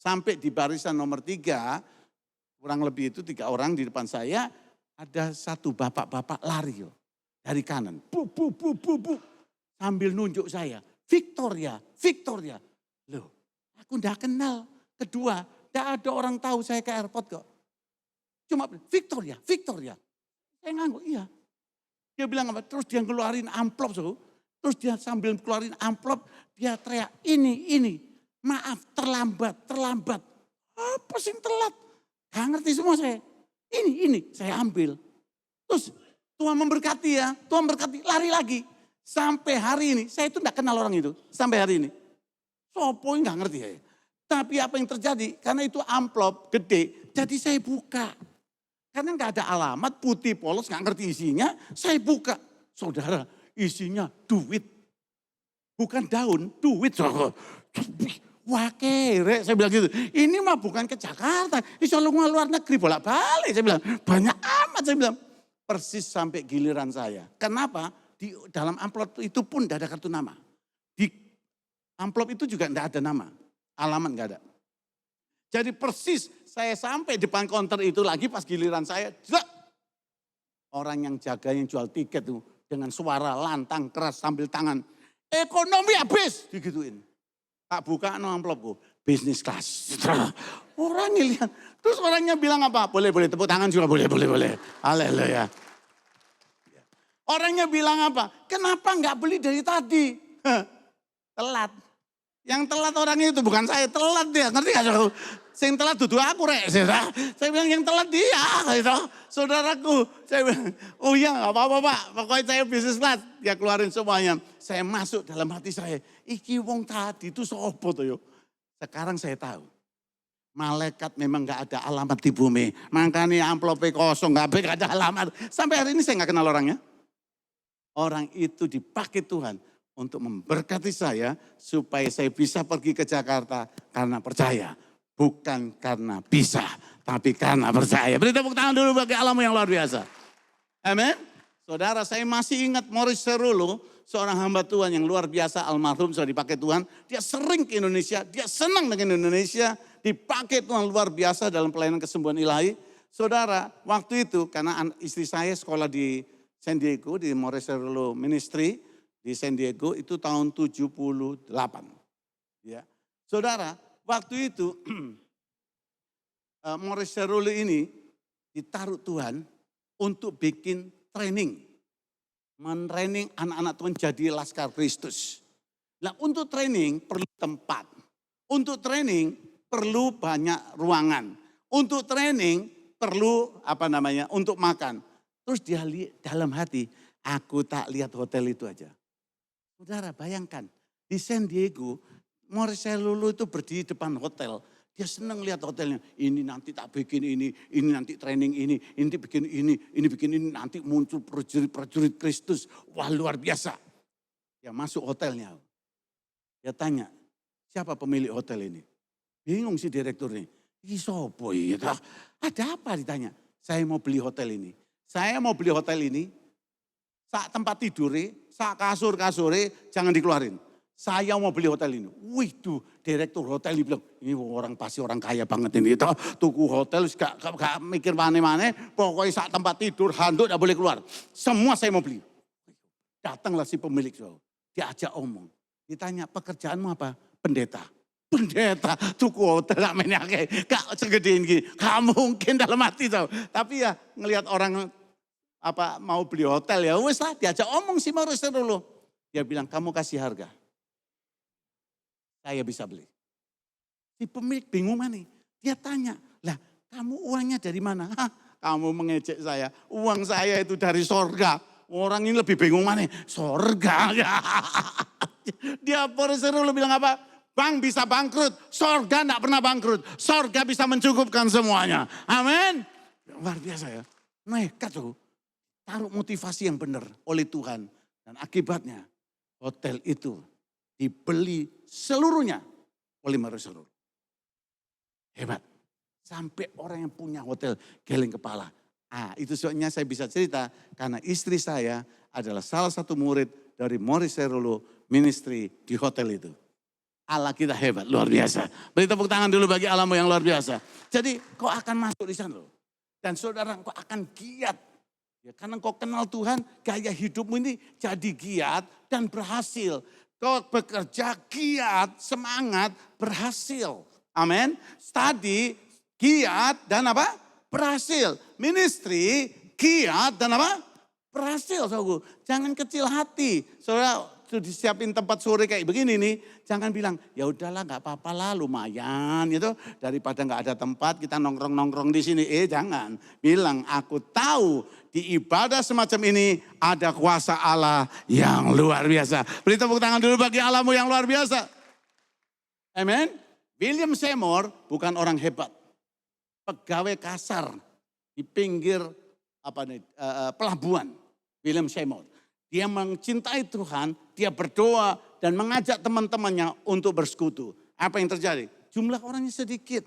Sampai di barisan nomor 3. Kurang lebih itu 3 orang di depan saya. Ada satu bapak-bapak lari. Dari kanan. Bu. Sambil nunjuk saya. Victoria. Loh, aku enggak kenal. Kedua, enggak ada orang tahu saya ke airport kok. Cuma Victoria. Saya ngangguk, iya. Dia bilang apa? Terus dia ngeluarin amplop. Terus dia sambil keluarin amplop, dia teriak, ini. Maaf, terlambat. Apa sih telat? Gak ngerti semua saya. Ini, saya ambil. Terus Tuhan memberkati ya, lari lagi. Sampai hari ini, saya itu enggak kenal orang itu. Sampai hari ini. Sopo enggak ngerti ya. Tapi apa yang terjadi? Karena itu amplop gede, jadi saya buka. Karena enggak ada alamat, putih polos, enggak ngerti isinya. Saya buka. Saudara, isinya duit. Bukan daun, duit. Wah kere, saya bilang gitu. Ini mah bukan ke Jakarta. Ini selalu luar negeri, bolak-balik. Saya bilang, banyak amat saya bilang. Persis sampai giliran saya. Kenapa? Di dalam amplop itu pun tidak ada kartu nama. Di amplop itu juga tidak ada nama. Alamat tidak ada. Jadi persis saya sampai depan konter itu lagi pas giliran saya. Orang yang jaga yang jual tiket tuh dengan suara lantang keras sambil tangan. Ekonomi habis digituin. Tak buka no amplopku. Bisnis kelas. Orangnya lihat. Terus orangnya bilang apa? Boleh tepuk tangan juga boleh. Haleluya. Orangnya bilang apa? Kenapa enggak beli dari tadi? Telat. Yang telat orangnya itu bukan saya, telat dia. Ngerti gak saudaraku? Yang telat duduk aku rek. Saya bilang yang telat dia. Gitu. Saudaraku. Saya bilang, oh iya gak apa-apa Pak. Pokoknya saya bisnis kelas. Dia keluarin semuanya. Saya masuk dalam hati saya. Iki wong tadi itu sopo tuh yuk. Sekarang saya tahu. Malaikat memang gak ada alamat di bumi. Makanya amplopnya kosong, gak ada alamat. Sampai hari ini saya gak kenal orangnya. Orang itu dipakai Tuhan untuk memberkati saya supaya saya bisa pergi ke Jakarta karena percaya. Bukan karena bisa, tapi karena percaya. Beri tepuk tangan dulu bagi Allahmu yang luar biasa. Amin. Saudara, saya masih ingat Morris Cerullo, seorang hamba Tuhan yang luar biasa, almarhum sudah dipakai Tuhan. Dia sering ke Indonesia, dia senang dengan Indonesia, dipakai Tuhan luar biasa dalam pelayanan kesembuhan ilahi. Saudara, waktu itu karena istri saya sekolah di San Diego, di Morris Cerullo Ministry di San Diego itu tahun 78. Ya. Saudara, waktu itu Morris Cerullo ini ditaruh Tuhan untuk bikin training. Men-training anak-anak Tuhan jadi Laskar Kristus. Nah, untuk training perlu tempat. Untuk training perlu banyak ruangan. Untuk training perlu untuk makan. Terus dia lihat dalam hati, aku tak lihat hotel itu aja. Saudara bayangkan, di San Diego, Maurice Lulu itu berdiri depan hotel. Dia senang lihat hotelnya. Ini nanti tak bikin ini nanti training ini bikin ini, nanti muncul prajurit Kristus. Wah luar biasa. Dia masuk hotelnya. Dia tanya, siapa pemilik hotel ini? Bingung si direkturnya. Ini sopo ya? Ada apa ditanya? Saya mau beli hotel ini. Saya mau beli hotel ini. Sak tempat tidurnya, sak kasur-kasurnya jangan dikeluarin. Saya mau beli hotel ini. Wih tuh direktur hotel bilang, ini pasti orang kaya banget ini. Tuku hotel gak mikir mana-mana. Pokoknya saat tempat tidur handuk gak boleh keluar. Semua saya mau beli. Datanglah si pemilik. Diajak omong. Ditanya pekerjaanmu apa? Pendeta. Pendeta tuku hotel gak menyake. Gak segede ini. Gak mungkin dalam hati. Tapi ya ngelihat orang mau beli hotel ya. Wes lah diajak omong si Maurice dulu. Dia bilang kamu kasih harga. Saya bisa beli. Si pemilik bingung mana? Dia tanya, lah kamu uangnya dari mana? Hah, kamu mengejek saya, uang saya itu dari sorga. Orang ini lebih bingung mana? Sorga. Dia Maurice bilang apa? Bank bisa bangkrut, sorga enggak pernah bangkrut. Sorga bisa mencukupkan semuanya. Amin. Luar biasa ya. Nekat tuh. Taruh motivasi yang benar oleh Tuhan. Dan akibatnya hotel itu dibeli seluruhnya oleh Maurice Lulu. Hebat. Sampai orang yang punya hotel geleng kepala. Itu sebabnya saya bisa cerita karena istri saya adalah salah satu murid dari Maurice Lulu Ministry di hotel itu. Allah kita hebat, luar biasa. Beri tepuk tangan dulu bagi Allahmu yang luar biasa. Jadi kau akan masuk di sana loh. Dan saudara kau akan giat. Ya, karena kau kenal Tuhan, gaya hidupmu ini jadi giat dan berhasil. Kau bekerja giat, semangat, berhasil. Amin. Study, giat dan apa? Berhasil. Ministry, giat dan apa? Berhasil. Saudara. Jangan kecil hati. Saudara sudah disiapin tempat sore kayak begini nih. Jangan bilang, ya udahlah gak apa-apa lah lumayan gitu. Daripada gak ada tempat kita nongkrong-nongkrong di sini. Jangan. Bilang aku tahu di ibadah semacam ini ada kuasa Allah yang luar biasa. Beri tepuk tangan dulu bagi Allahmu yang luar biasa. Amen. William Seymour bukan orang hebat. Pegawai kasar di pinggir pelabuhan. William Seymour. Dia mencintai Tuhan, dia berdoa dan mengajak teman-temannya untuk bersekutu. Apa yang terjadi? Jumlah orangnya sedikit.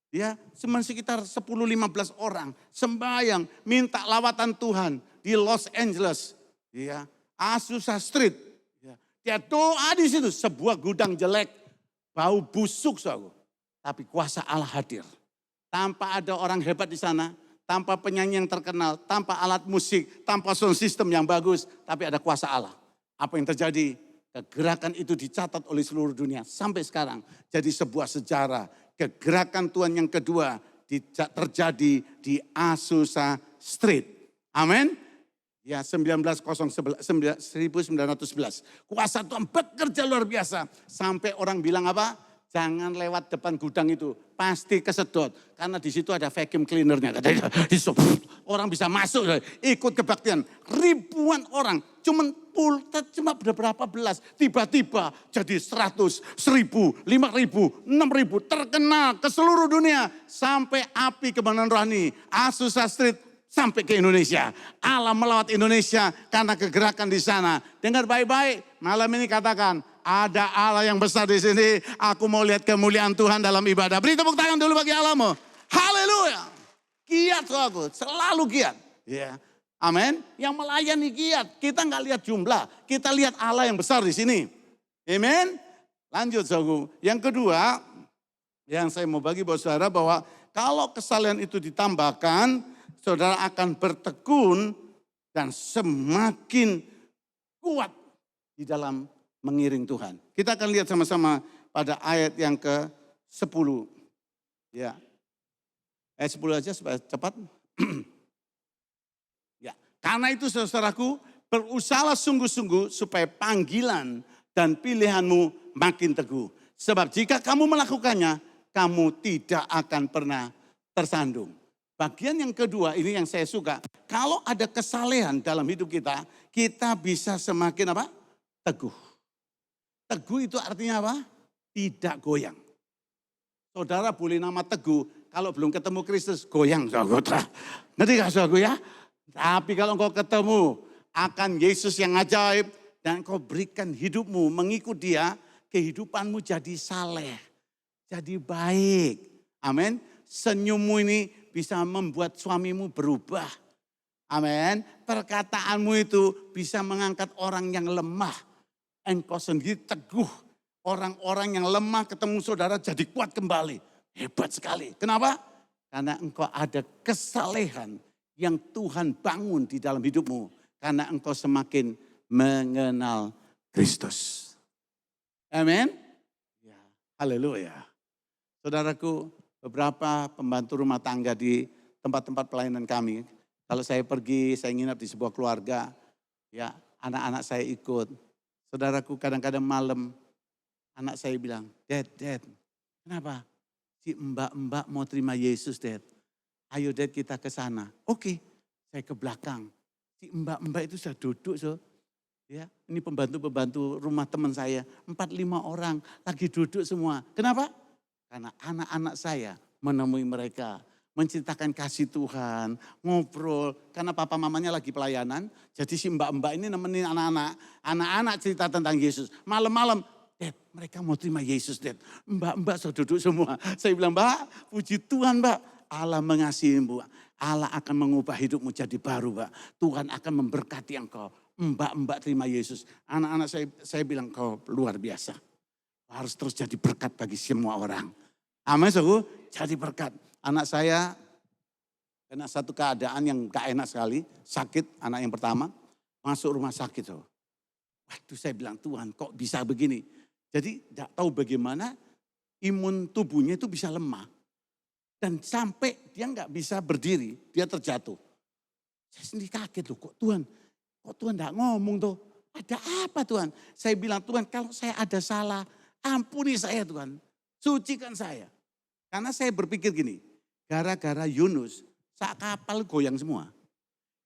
Ya, cuma sekitar 10-15 orang sembahyang minta lawatan Tuhan di Los Angeles, ya, Azusa Street. Ya. Dia doa di situ, sebuah gudang jelek, bau busuk, saudara. Tapi kuasa Allah hadir. Tanpa ada orang hebat di sana, tanpa penyanyi yang terkenal, tanpa alat musik, tanpa sound system yang bagus, tapi ada kuasa Allah. Apa yang terjadi? Kegerakan itu dicatat oleh seluruh dunia sampai sekarang. Jadi sebuah sejarah. Kegerakan Tuhan yang kedua terjadi di Azusa Street. Amin. Ya 1911. Kuasa Tuhan bekerja luar biasa. Sampai orang bilang apa? Jangan lewat depan gudang itu. Pasti kesedot. Karena di situ ada vacuum cleanernya. Orang bisa masuk. Ikut kebaktian. Ribuan orang. Cuma beberapa belas. Tiba-tiba jadi 100, 1000, 5000, 6000. Terkenal ke seluruh dunia. Sampai api kebenaran rohani. Azusa Street sampai ke Indonesia. Allah melawat Indonesia karena kegerakan di sana. Dengar baik-baik. Malam ini katakan. Ada Allah yang besar di sini. Aku mau lihat kemuliaan Tuhan dalam ibadah. Beri tepuk tangan dulu bagi Allahmu. Haleluya. Giat aku. Selalu giat. Ya. Amin. Yang melayani giat. Kita nggak lihat jumlah. Kita lihat Allah yang besar di sini. Amin. Lanjut saudara. Yang kedua. Yang saya mau bagi buat saudara bahwa kalau kesalehan itu ditambahkan. Saudara akan bertekun. Dan semakin kuat di dalam mengiring Tuhan. Kita akan lihat sama-sama pada ayat yang ke-10. Ya. Ayat 10 aja supaya cepat. Ya. Karena itu saudaraku, berusahalah sungguh-sungguh supaya panggilan dan pilihanmu makin teguh. Sebab jika kamu melakukannya, kamu tidak akan pernah tersandung. Bagian yang kedua ini yang saya suka. Kalau ada kesalehan dalam hidup kita, kita bisa semakin apa? teguh. Teguh itu artinya apa? Tidak goyang. Saudara boleh nama teguh, kalau belum ketemu Kristus, goyang saudara. Ngerti gak saudara ya? Tapi kalau engkau ketemu akan Yesus yang ajaib, dan engkau berikan hidupmu mengikut dia, kehidupanmu jadi saleh, jadi baik. Amin. Senyummu ini bisa membuat suamimu berubah. Amin. Perkataanmu itu bisa mengangkat orang yang lemah. Engkau sendiri teguh. Orang-orang yang lemah ketemu saudara jadi kuat kembali. Hebat sekali. Kenapa? Karena engkau ada kesalehan yang Tuhan bangun di dalam hidupmu. Karena engkau semakin mengenal Kristus. Amin. Ya, haleluya. Saudaraku, beberapa pembantu rumah tangga di tempat-tempat pelayanan kami. Kalau saya pergi, saya nginap di sebuah keluarga. Ya, anak-anak saya ikut. Saudaraku, kadang-kadang malam anak saya bilang, Dad, kenapa? Si mbak-mbak mau terima Yesus, Dad. Ayo Dad kita ke sana. Oke, saya ke belakang. Si mbak-mbak itu sudah duduk, so. Ya, ini pembantu-pembantu rumah teman saya. 4-5 orang lagi duduk semua. Kenapa? Karena anak-anak saya menemui mereka. Menceritakan kasih Tuhan, ngobrol. Karena papa mamanya lagi pelayanan. Jadi si mbak-mbak ini nemenin anak-anak. Anak-anak cerita tentang Yesus. Malam-malam, Dad, mereka mau terima Yesus, Dad. Mbak-mbak sudah duduk semua. Saya bilang, Mbak, puji Tuhan, Mbak. Allah mengasihi Mbak. Allah akan mengubah hidupmu jadi baru, Mbak. Tuhan akan memberkati engkau. Mbak-mbak terima Yesus. Anak-anak saya bilang, kau luar biasa. Harus terus jadi berkat bagi semua orang. Amin, saudara. Jadi berkat. Anak saya kena satu keadaan yang gak enak sekali. Sakit, anak yang pertama. Masuk rumah sakit, saudara. Waduh, saya bilang, Tuhan kok bisa begini? Jadi gak tahu bagaimana imun tubuhnya itu bisa lemah. Dan sampai dia gak bisa berdiri, dia terjatuh. Saya sendiri kaget loh, kok Tuhan gak ngomong tuh. Ada apa Tuhan? Saya bilang, Tuhan kalau saya ada salah, ampuni saya Tuhan. Sucikan saya. Karena saya berpikir gini, gara-gara Yunus, sak kapal goyang semua.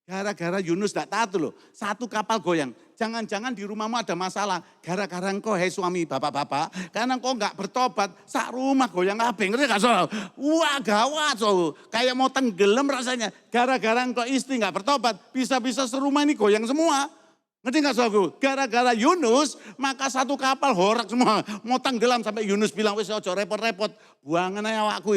Gara-gara Yunus gak taat loh, satu kapal goyang. Jangan-jangan di rumahmu ada masalah. Gara-gara engkau, hei suami bapak-bapak, karena engkau gak bertobat, sak rumah goyang kabeh. Ngerti gak soal? Wah gawat soal, kayak mau tenggelam rasanya. Gara-gara engkau istri gak bertobat, bisa-bisa serumah ini goyang semua. Ngerti gak soalku? Gara-gara Yunus, maka satu kapal horak semua. Mau tenggelam sampai Yunus bilang, wis ojo repot-repot, buangan aja awakku.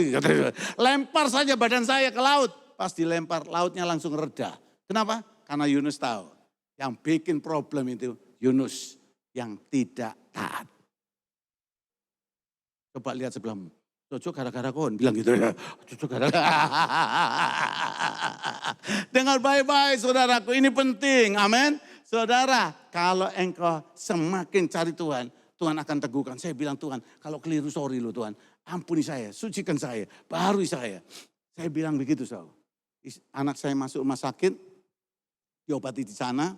Lempar saja badan saya ke laut. Pas dilempar, lautnya langsung reda. Kenapa? Karena Yunus tahu yang bikin problem itu Yunus yang tidak taat. Coba lihat sebelahmu. Cocok gara-gara kon, bilang gitu ya. Cocok gara-gara. Dengar baik-baik saudaraku, ini penting. Amin. Saudara, kalau engkau semakin cari Tuhan, Tuhan akan teguhkan. Saya bilang Tuhan, kalau keliru sorry lo Tuhan. Ampuni saya, sucikan saya, baharui saya. Saya bilang begitu saudara. Anak saya masuk rumah sakit, diobati di sana.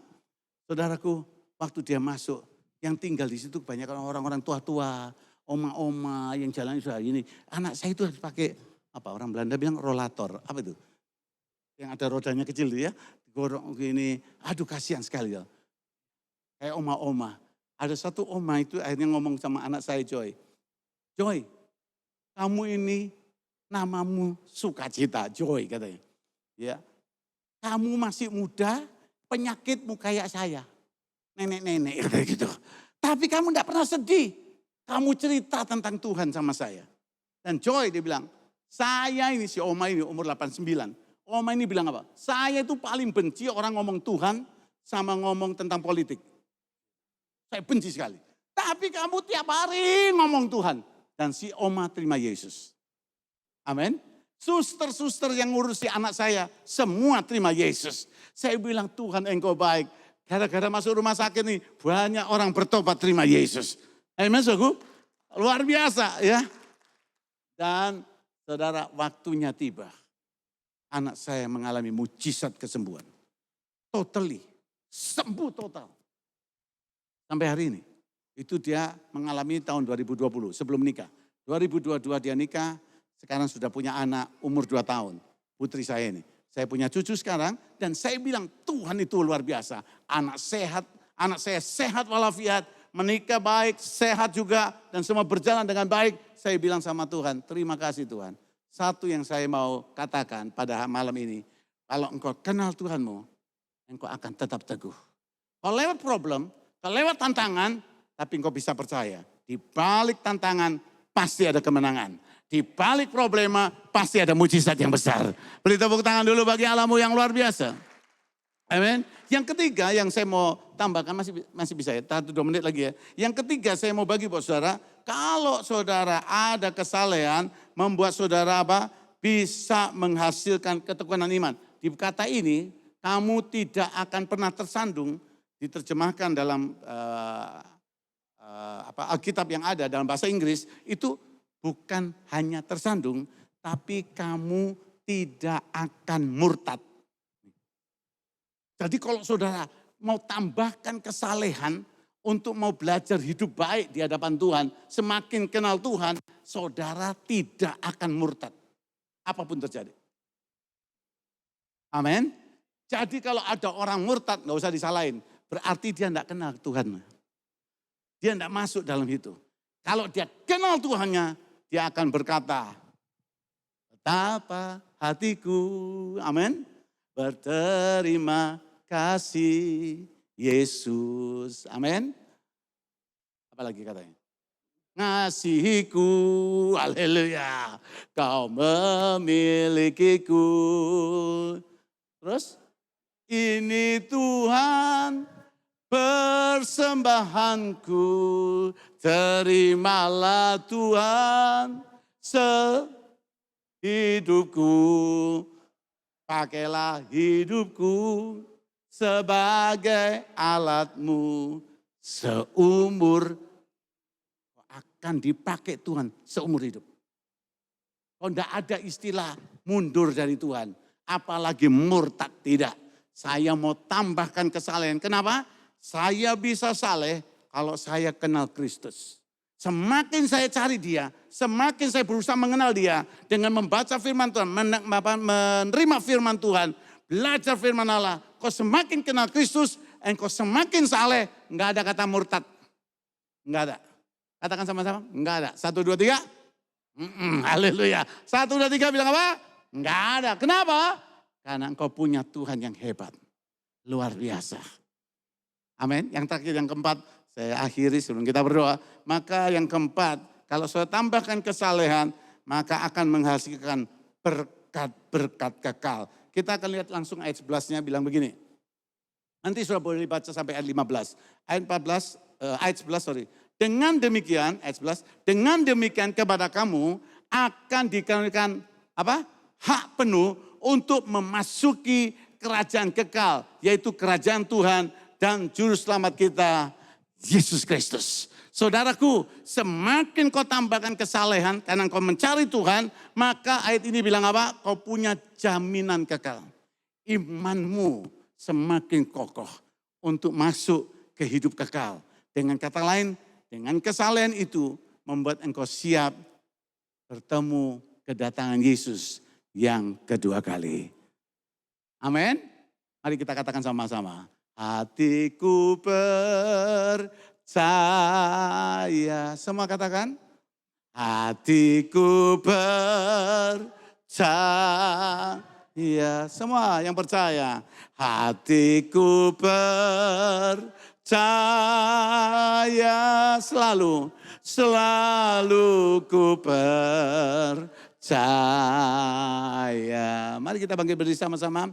Saudaraku, waktu dia masuk, yang tinggal di situ kebanyakan orang-orang tua-tua, oma-oma yang jalan sudah ini. Anak saya itu harus pakai, apa orang Belanda bilang rollator, apa itu? Yang ada rodanya kecil ya, digorong gini, aduh kasihan sekali ya. Kayak oma-oma. Ada satu oma itu akhirnya ngomong sama anak saya Joy. Joy, kamu ini namamu Sukacita, Joy katanya. Ya, kamu masih muda, penyakitmu kayak saya. Nenek-nenek gitu. Tapi kamu enggak pernah sedih. Kamu cerita tentang Tuhan sama saya. Dan Joy dia bilang, saya ini si Oma ini umur 89. Oma ini bilang apa? Saya itu paling benci orang ngomong Tuhan sama ngomong tentang politik. Saya benci sekali. Tapi kamu tiap hari ngomong Tuhan. Dan si Oma terima Yesus. Amin. Suster-suster yang ngurusi anak saya, semua terima Yesus. Saya bilang Tuhan engkau baik. Gara-gara masuk rumah sakit nih, banyak orang bertobat terima Yesus. Amin, saudaraku. Luar biasa ya. Dan saudara, waktunya tiba. Anak saya mengalami mujizat kesembuhan. Totally, sembuh total. Sampai hari ini. Itu dia mengalami tahun 2020, sebelum nikah. 2022 dia nikah. Sekarang sudah punya anak umur 2 tahun. Putri saya ini. Saya punya cucu sekarang dan saya bilang Tuhan itu luar biasa. Anak sehat, anak saya sehat walafiat, menikah baik, sehat juga, dan semua berjalan dengan baik. Saya bilang sama Tuhan, terima kasih Tuhan. Satu yang saya mau katakan pada malam ini, kalau engkau kenal Tuhanmu, engkau akan tetap teguh. Kalau lewat problem, kalau lewat tantangan, tapi engkau bisa percaya, di balik tantangan pasti ada kemenangan. Di balik problema pasti ada mujizat yang besar. Beri tepuk tangan dulu bagi Allahmu yang luar biasa. Amin. Yang ketiga yang saya mau tambahkan, masih bisa ya, 1-2 menit lagi ya. Yang ketiga saya mau bagi buat saudara, kalau saudara ada kesalehan membuat saudara apa? Bisa menghasilkan ketekunan iman. Di kata ini, kamu tidak akan pernah tersandung, diterjemahkan dalam Alkitab yang ada dalam bahasa Inggris, itu bukan hanya tersandung, tapi kamu tidak akan murtad. Jadi kalau saudara mau tambahkan kesalehan untuk mau belajar hidup baik di hadapan Tuhan, semakin kenal Tuhan, saudara tidak akan murtad. Apapun terjadi. Amin. Jadi kalau ada orang murtad, gak usah disalahin. Berarti dia tidak kenal Tuhan. Dia tidak masuk dalam itu. Kalau dia kenal Tuhannya, dia akan berkata, betapa hatiku, amin, berterima kasih Yesus, amin. Apalagi katanya? Ngasihiku, haleluya, kau memilikiku. Terus, ini Tuhan persembahanku, terimalah Tuhan sehidupku, pakailah hidupku sebagai alatmu seumur, akan dipakai Tuhan seumur hidup. Kalau tidak ada istilah mundur dari Tuhan, apalagi murtad, tidak. Saya mau tambahkan kesalehan. Kenapa? Saya bisa saleh kalau saya kenal Kristus. Semakin saya cari dia, semakin saya berusaha mengenal dia dengan membaca firman Tuhan, menerima firman Tuhan, belajar firman Allah. Kau semakin kenal Kristus, engkau semakin saleh, enggak ada kata murtad. Enggak ada. Katakan sama-sama, enggak ada. 1, 2, 3. Haleluya. 1, 2, 3 bilang apa? Enggak ada. Kenapa? Karena engkau punya Tuhan yang hebat. Luar biasa. Amin. Yang terakhir, yang keempat, saya akhiri sebelum kita berdoa. Maka yang keempat, kalau saya tambahkan kesalehan, maka akan menghasilkan berkat-berkat kekal. Kita akan lihat langsung ayat 11-nya bilang begini. Nanti sudah boleh dibaca sampai ayat 15. Ayat 11. Dengan demikian, ayat 11, dengan demikian kepada kamu akan dikaruniakan apa? Hak penuh untuk memasuki kerajaan kekal, yaitu kerajaan Tuhan dan juru selamat kita, Yesus Kristus. Saudaraku, semakin kau tambahkan kesalehan karena kau mencari Tuhan, maka ayat ini bilang apa? Kau punya jaminan kekal. Imanmu semakin kokoh untuk masuk ke hidup kekal. Dengan kata lain, dengan kesalehan itu membuat engkau siap bertemu kedatangan Yesus yang kedua kali. Amin. Mari kita katakan sama-sama. Hatiku percaya. Semua katakan. Hatiku percaya. Semua yang percaya. Hatiku percaya selalu. Selalu ku percaya. Mari kita bangkit berdiri sama-sama.